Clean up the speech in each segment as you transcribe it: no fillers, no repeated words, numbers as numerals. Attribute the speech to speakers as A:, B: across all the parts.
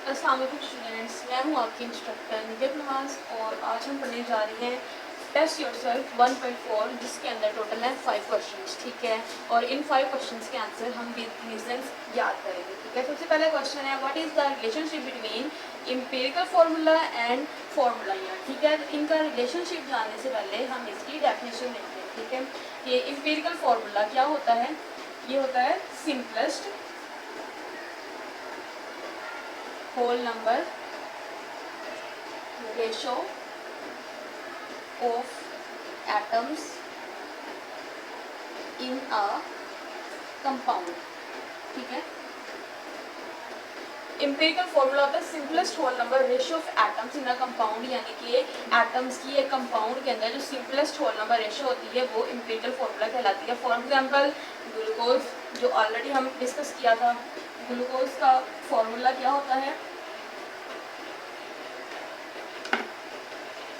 A: अस्सलाम वालेकुम स्टूडेंट्स, मैं हूँ आपकी इंस्ट्रक्टर निगत नवाज और आज हम पढ़ने जा रहे हैं टेस्ट योरसेल्फ 1.4 जिसके अंदर टोटल है 5 क्वेश्चंस। ठीक है, और इन 5 क्वेश्चंस के आंसर हम विद रीजंस याद करेंगे। ठीक है, सबसे पहला क्वेश्चन है what is the relationship between empirical formula and formula year. ठीक है, इनका रिलेशनशिप जानने से पहले हम इसकी डेफिनेशन देखते हैं। ठीक है, ये एम्पिरिकल फार्मूला क्या होता है? ये होता है simplest whole number ratio of atoms in a compound। ठीक है, एम्पिरिकल फॉर्मूला होता है simplest whole number ratio of atoms in a compound, यानी कि एटम्स की एक कंपाउंड के अंदर जो सिंपलेस्ट होल नंबर रेशियो होती है वो एम्पिरिकल फॉर्मूला कहलाती है। फॉर एग्जांपल ग्लूकोज जो ऑलरेडी हम डिस्कस किया था, ग्लूकोज का फॉर्मूला क्या होता है?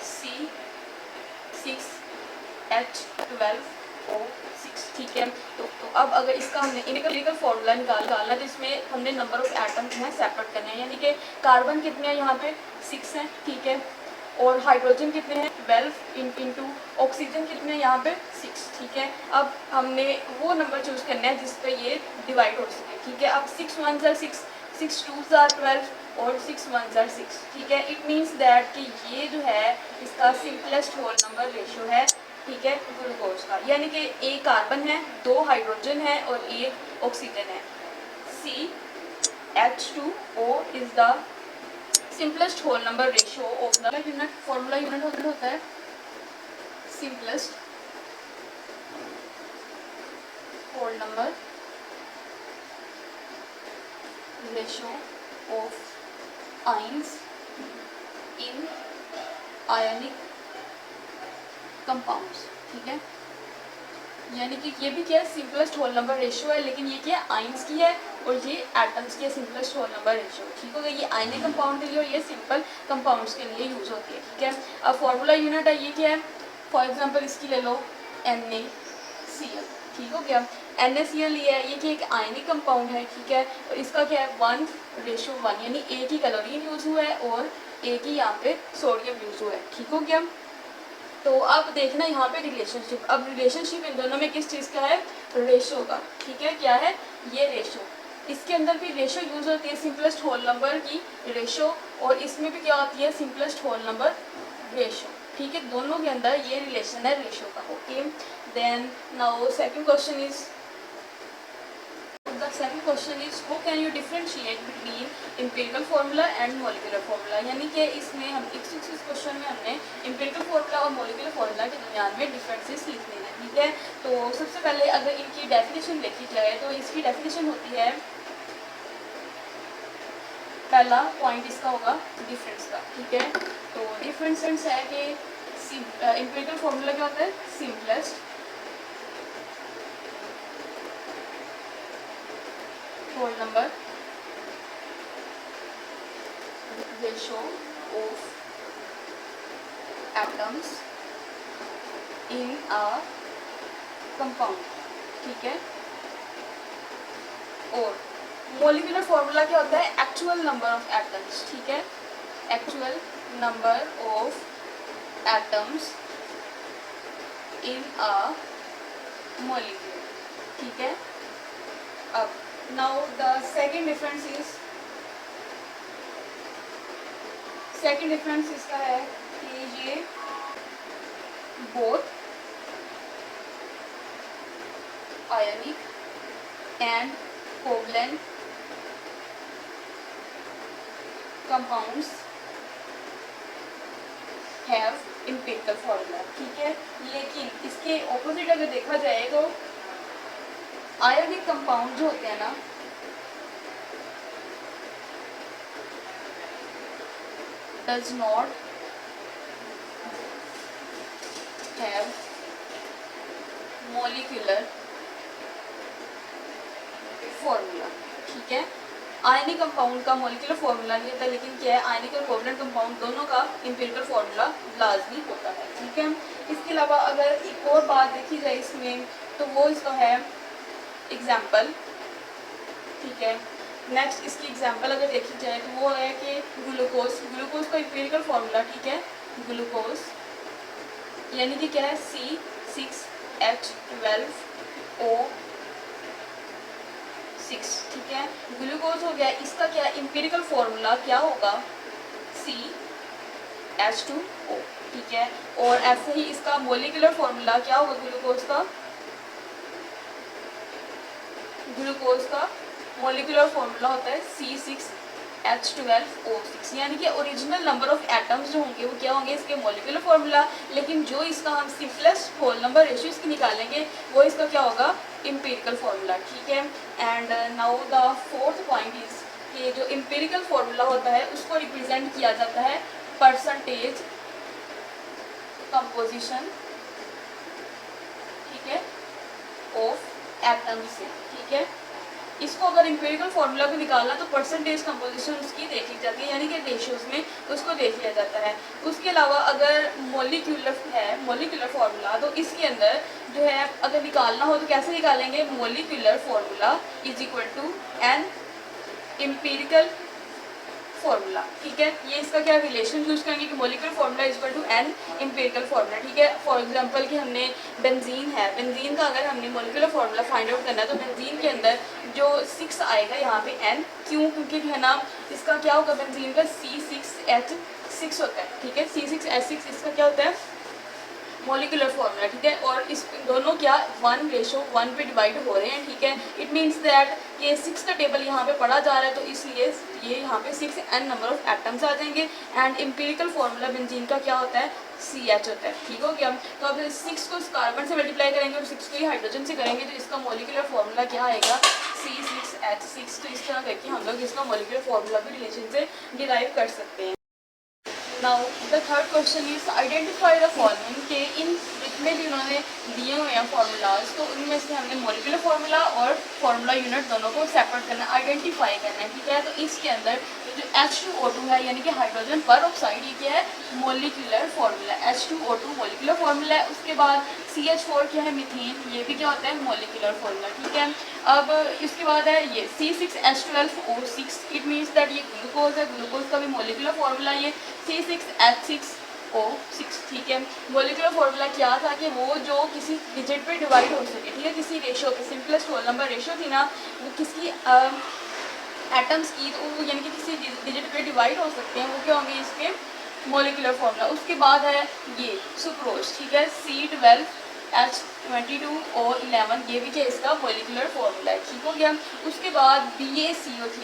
A: C6H12O6। ठीक है, तो अब अगर इसका हमने एम्पिरिकल फॉर्मूला निकालना है तो इसमें हमने नंबर ऑफ एटम्स हैं सेपरेट करने हैं, यानी कि कार्बन कितने हैं यहाँ पे 6 हैं। ठीक है, और हाइड्रोजन कितने हैं 12 इंटू ऑक्सीजन कितने हैं यहाँ पे 6। ठीक है, अब हमने वो नंबर चूज करना है जिस पे ये डिवाइड हो सके। ठीक है, अब 6 1 ज़ा 6, 6 2 ज़ा 12 और 6 1 ज़ा 6। ठीक है, इट मीन्स दैट कि ये जो है इसका सिंपलेस्ट होल नंबर रेशियो है। ठीक है, ग्लूकोज का, यानी कि एक कार्बन है, 2 हाइड्रोजन है और 1 ऑक्सीजन है। CH2O is the simplest whole number ratio of the unit. Formula unit होता है simplest whole number ratio of ions in ionic compounds. ठीक है, यानी कि ये भी क्या है सिंपलेस्ट होल नंबर रेशियो है, लेकिन ये क्या है आयंस की है और ये एटम्स की है सिंपलेस्ट होल नंबर रेशियो। ठीक हो गया, ये आयनिक कंपाउंड के लिए और ये सिंपल कंपाउंड्स के लिए यूज होती है। ठीक है, अब फॉर्मूला यूनिट है ये क्या है? फॉर एग्जांपल इसकी ले लो NaCl। ठीक हो गया, NaCl ये है, ये क्या एक आयनिक कंपाउंड है। ठीक है, और इसका क्या है 1:1, यानी एक ही क्लोरीन यूज हुआ है और एक ही यहाँ पे सोडियम यूज हुआ है। ठीक हो गया, तो अब देखना यहाँ पे रिलेशनशिप। अब रिलेशनशिप इन दोनों में किस चीज़ का है? रेशो का। ठीक है, क्या है ये रेशो? इसके अंदर भी रेशो यूज होती है सिंपलेस्ट होल नंबर की रेशो, और इसमें भी क्या होती है सिंपलेस्ट होल नंबर रेशो। ठीक है, दोनों के अंदर ये रिलेशन है रेशो का। Okay, then now second question is how can you differentiate between empirical formula and molecular formula। यानी कि इसमें हम इस क्वेश्चन में हमने empirical formula और molecular formula के दरमियान में डिफरेंसेस लिखने हैं। ठीक है, तो सबसे पहले अगर इनकी डेफिनेशन देखी जाए तो इसकी डेफिनेशन होती है, पहला पॉइंट इसका होगा डिफरेंस का। ठीक है, तो डिफरेंस है कि empirical formula क्या होता है? Simplest whole number ratio of atoms in a compound। ठीक है, और मोलिकुलर फॉर्मूला क्या होता है? Actual number of atoms. ठीक है, actual number of atoms in a molecule. ठीक है, अब now the second difference इसका है कि ये both ionic and covalent compounds have empirical formula। ठीक है, लेकिन इसके ऑपोजिट अगर देखा जाए तो आयोनिक कंपाउंड जो होते हैं ना, does not have molecular formula. ठीक है, आयनिक कंपाउंड का मॉलिक्यूलर फॉर्मूला नहीं होता, लेकिन क्या है आयनिक और कोवलेंट कंपाउंड दोनों का एम्पिरिकल फॉर्मूला लाजमी होता है। ठीक है, इसके अलावा अगर एक और बात देखी जाए इसमें तो वो इसका है एग्जाम्पल। ठीक है, नेक्स्ट इसकी एग्जांपल अगर देखी जाए तो वो है कि ग्लूकोज का एम्पिरिकल फार्मूला, ठीक है, ग्लूकोज यानी कि क्या है C6H12O6, ठीक है, ग्लूकोज हो गया। इसका क्या एम्पिरिकल फार्मूला क्या होगा, CH2O, ठीक है। और ऐसे ही इसका मोलिकुलर फार्मूला क्या होगा ग्लूकोज का मोलिकुलर फार्मूला होता है C6H12O6, यानी कि ओरिजिनल नंबर ऑफ एटम्स जो होंगे वो क्या होंगे इसके मोलिकुलर फार्मूला, लेकिन जो इसका हम सिंपलेस्ट होल नंबर रेशियो इसकी निकालेंगे वो इसका क्या होगा एम्पिरिकल फार्मूला, ठीक है। And now the fourth point is कि जो एम्पिरिकल फार्मूला होता है उसको रिप्रेजेंट किया जाता है परसेंटेज कंपोजिशन, ठीक है, ऑफ एटम्स से, ठीक है। इसको अगर एम्पिरिकल फार्मूला भी निकालना तो परसेंटेज कंपोजिशन उसकी देख ली जाती है, यानी कि रेशियोज में उसको देख लिया जाता है। उसके अलावा अगर मोलिकुलर फार्मूला, तो इसके अंदर जो है अगर निकालना हो तो कैसे निकालेंगे, molecular formula is equal to an empirical formula, ठीक है। ये इसका क्या रिलेशन यूज करेंगे कि molecular formula is equal to an empirical formula, ठीक है। फॉर एग्जांपल कि हमने बेंजीन का अगर हमने मोलिकुलर फार्मूला फाइंड आउट करना है तो बेंजीन के अंदर जो 6 आएगा यहाँ पे n, क्यों, क्योंकि है ना इसका क्या होगा बेंजीन का C6H6 होता है, ठीक है, C6H6 इसका क्या होता है मोलिकुलर फार्मूला, ठीक है। और इस दोनों क्या 1:1 पे डिवाइड हो रहे हैं, ठीक है। इट मीन्स दैट ये 6 का टेबल यहाँ पे पढ़ा जा रहा है तो इसलिए ये यहाँ पे 6n नंबर ऑफ एटम्स आ जाएंगे। एंड एम्पिरिकल फार्मूला बेंजीन का क्या होता है CH होता है, ठीक हो गया। तो अब 6 को कार्बन से मल्टीप्लाई करेंगे और 6 को ही हाइड्रोजन से करेंगे तो इसका मोलिकुलर फार्मूला क्या आएगा C6H6। तो इस तरह करके हम लोग इसका मोलिकुलर फार्मूला भी रिलेशन से डिराइव कर सकते हैं। Now the third question is identify the following, के इन जितने भी उन्होंने दिए हुए हैं फार्मूलाज तो उनमें से हमने मोलिकुलर फार्मूला और फार्मूला यूनिट दोनों को सेपरेट करना है, आइडेंटिफाई करना है, ठीक है। तो इसके अंदर जो H2O2 है यानी कि हाइड्रोजन पर ऑक्साइड, ये क्या है molecular formula, H2O2 molecular formula है। उसके बाद CH4 क्या है मीथेन, ये भी क्या होता है मोलिकुलर फार्मूला, ठीक है। अब इसके बाद है ये C6H12O6, इट मीन्स दैट ये ग्लूकोज है, ग्लूकोज का भी मोलिकुलर फार्मूला ये C6H6O6, ठीक है। मोलिकुलर फार्मूला क्या था कि वो जो किसी डिजिट पे डिवाइड हो सके, ठीक है, किसी रेशियो पे, सिंपलेस्ट होल नंबर रेशियो थी ना वो किसी एटम्स की, तो वो यानी कि किसी डिजिट पे डिवाइड हो सकते हैं, वो क्या होंगे इसके मोलिकुलर फार्मूला। उसके बाद है ये सुक्रोज, ठीक है, C12H22O11, ये भी क्या इसका मोलिकुलर फार्मूला है, ठीक हो गया। उसके बाद BaCO3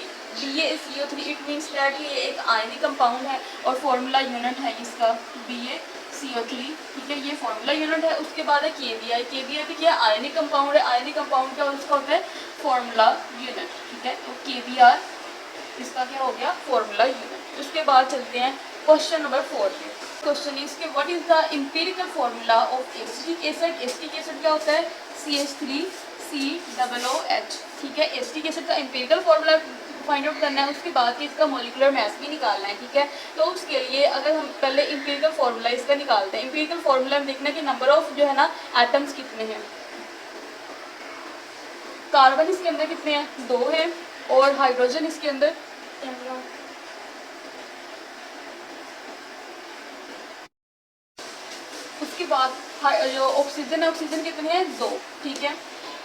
A: इट मीन्स दैट ये एक आयनिक कंपाउंड है और फार्मूला यूनिट है इसका BaCO3, ठीक है, ये फार्मूला यूनिट है। उसके बाद है KBr भी क्या आयनिक कंपाउंड है, आयनिक कंपाउंड क्या उसका होता है फार्मूला यूनिट, ठीक है। तो KBr इसका क्या हो गया फार्मूला यूनिट। उसके बाद चलते हैं क्वेश्चन नंबर 4 पे। क्वेश्चन इज के what is the empirical formula of acetic acid. Acetic acid क्या होता है CH3COOH, ठीक है। एसिटिक एसिड का एम्पिरिकल फार्मूला फाइंड आउट करना है, उसके बाद इसका मोलिकुलर मास भी निकालना है, ठीक है। तो उसके लिए अगर हम पहले एम्पिरिकल फार्मूला इसका निकालते हैं, एम्पिरिकल फार्मूला में देखना कि नंबर ऑफ जो है ना एटम्स कितने हैं। कार्बन इसके अंदर कितने हैं 2 हैं और हाइड्रोजन इसके अंदर उसके बाद जो ऑक्सीजन है ऑक्सीजन कितने हैं 2, ठीक है।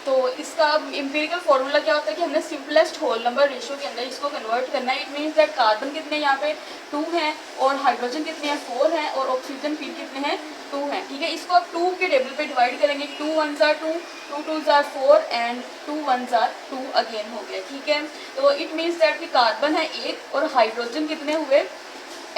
A: तो इसका एम्पिरिकल फार्मूला क्या होता है कि हमने सिंपलेस्ट होल नंबर रेशियो के अंदर इसको कन्वर्ट करना है। इट मीन्स दैट कार्बन कितने यहाँ पे 2 हैं और हाइड्रोजन कितने हैं 4 हैं और ऑक्सीजन फिर कितने हैं 2 हैं, ठीक है। इसको आप 2 के टेबल पे डिवाइड करेंगे, 2 1s are 2, 2 2s are 4 and 2 1s are 2 again हो गया, ठीक है। तो इट मीन्स दैट कि कार्बन है 1 और हाइड्रोजन कितने हुए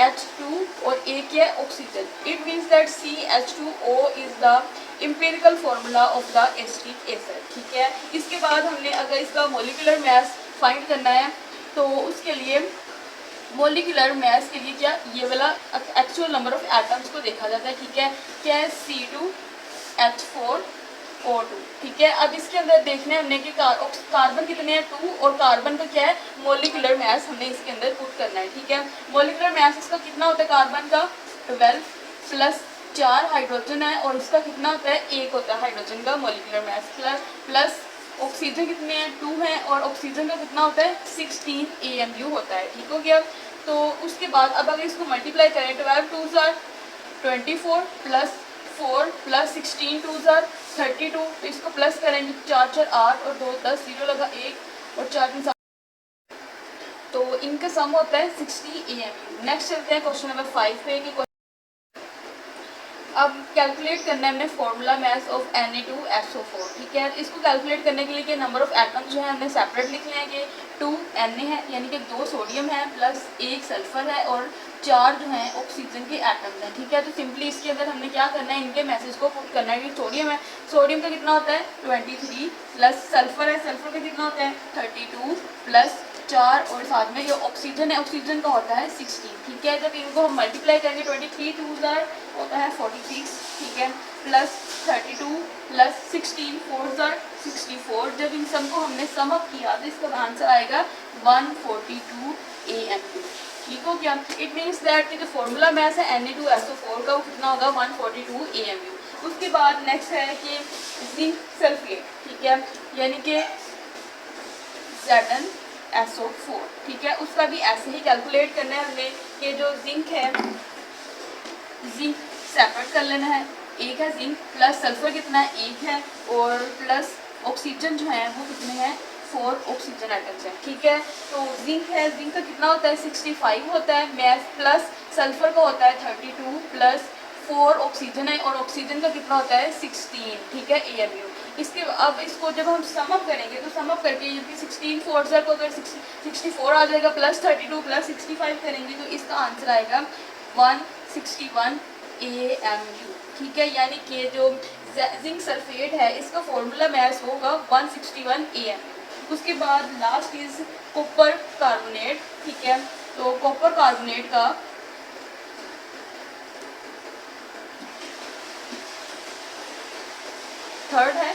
A: H2 और एक है oxygen. It means that CH2O is the empirical formula of the acetic acid, ठीक है। इसके बाद हमने अगर इसका मोलिकुलर मास फाइंड करना है तो उसके लिए मोलिकुलर मास के लिए क्या ये वाला एक्चुअल नंबर ऑफ एटम्स को देखा जाता है, ठीक है। क्या है C2H4O2, ठीक है। अब इसके अंदर देखने हमने कि कार्बन कितने हैं 2 और कार्बन का क्या है मोलिकुलर मास हमने इसके अंदर पुट करना है, ठीक है। मोलिकुलर मास इसका कितना होता है कार्बन का 12 प्लस 4 हाइड्रोजन है और इसका कितना होता है 1 होता है हाइड्रोजन का मोलिकुलर मास प्लस ऑक्सीजन कितने हैं 2 हैं और ऑक्सीजन का कितना होता है 16 AMU होता है। ठीक हो गया। तो उसके बाद अब अगर इसको मल्टीप्लाई करें 12 2 ज़ार 24 प्लस 4 प्लस 16 2 ज़ार 32, तो इसको प्लस करेंगे 4 4 8 और 2 10 0 लगा 1 और 4 3 7, तो इनका सम होता है 60 AMU। नेक्स्ट चलते हैं क्वेश्चन नंबर 5 पे कि अब कैलकुलेट करना है हमने फॉर्मूला मैथ ऑफ Na2SO4। ठीक है, इसको कैलकुलेट करने के लिए कि नंबर ऑफ एटम्स जो है हमने सेपरेट लिख लें कि 2 Na है यानी कि 2 सोडियम है प्लस 1 सल्फर है और 4 जो हैं ऑक्सीजन के एटम्स हैं। ठीक है, तो सिंपली इसके अंदर हमने क्या करना है, इनके मैसेज को पुट करना है कि सोडियम है, सोडियम का कितना होता है 23 प्लस सल्फर है, सल्फर का कितना होता है 32 प्लस 4 और साथ में जो ऑक्सीजन है ऑक्सीजन का होता है 16। ठीक है, जब इनको हम मल्टीप्लाई करेंगे 23 2 ज़ार होता है 46। ठीक है, प्लस 32 प्लस 16 4 ज़ार 64। जब इन सब को हमने सम अप किया तो इसका आंसर आएगा 142 AMU। ठीक हो गया। इट मीन्स दैट कि जो फॉर्मूला मैथ है Na2SO4 का वो कितना होगा 142 AMU। उसके बाद नेक्स्ट है कि जिंक सल्फेट। ठीक है, यानी कि ZnSO4। ठीक है, उसका भी ऐसे ही कैलकुलेट करना है हमने कि जो जिंक है जिंक सेपरेट कर लेना है, एक है जिंक प्लस सल्फर कितना है 1 है और प्लस ऑक्सीजन जो है वो कितने हैं 4 ऑक्सीजन एटम्स हैं। ठीक है, तो जिंक है, जिंक का कितना होता है 65 होता है मैथ प्लस सल्फर का होता है 32 प्लस 4 ऑक्सीजन है और ऑक्सीजन का कितना होता है 16। ठीक है AMU। इसके अब इसको जब हम सम अप करेंगे तो सम अप करके यदि 16 4 ज़ार को अगर 64 आ जाएगा प्लस 32 प्लस 65 करेंगे तो इसका आंसर आएगा 161 AMU। ठीक है, यानी कि जो जिंक सल्फेट है इसका फॉर्मूला मैथ होगा 161 AMU। उसके बाद लास्ट इज कॉपर कार्बोनेट। ठीक है, तो कॉपर कार्बोनेट का थर्ड है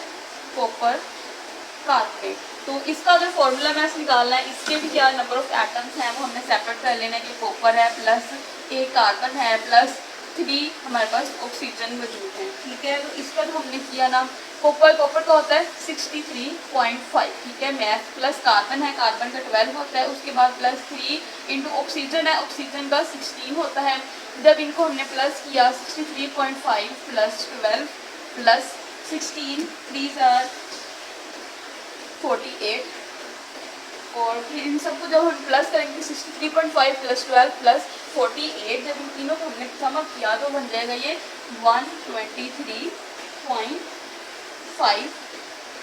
A: कॉपर कार्बोनेट। तो इसका जो फॉर्मूला मैथ निकालना है इसके भी क्या नंबर ऑफ एटम्स हैं वो हमने सेपरेट कर लेना है कि कॉपर है प्लस 1 कार्बन है प्लस 3 हमारे पास ऑक्सीजन मौजूद है। ठीक है, तो इसका जो हमने किया ना कॉपर का होता है 63.5। ठीक है, मैथ प्लस कार्बन है, कार्बन का 12 होता है, उसके बाद प्लस 3 इंटू ऑक्सीजन है, ऑक्सीजन का 16 होता है। जब इनको हमने प्लस किया 63.5 प्लस 12 प्लस 16 3 ज़ार 48 और फिर इन सबको जब हम प्लस करेंगे 63.5 प्लस 12 प्लस 48, जब इन तीनों को हमने सम अप किया तो बन जाएगा ये 123.5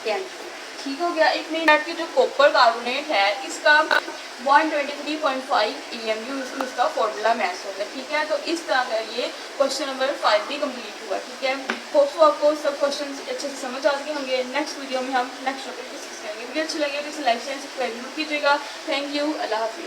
A: AMU। ठीक हो गया। एक मिनट की जो कॉपर कार्बोनेट है इसका 123.5 AMU इसका फॉर्मूला मैथ होगा। ठीक है, तो इस तरह का ये क्वेश्चन नंबर 5 भी कंप्लीट हुआ। ठीक है, होप आपको सब क्वेश्चन अच्छे से समझ आ गए होंगे। नेक्स्ट वीडियो में हम नेक्स्ट टॉपिक डिस्कस करेंगे। वीडियो अच्छी लगे तो इसे लाइक शेयर सब्सक्राइब जरूर कीजिएगा। थैंक यू, अल्लाह हाफिज़।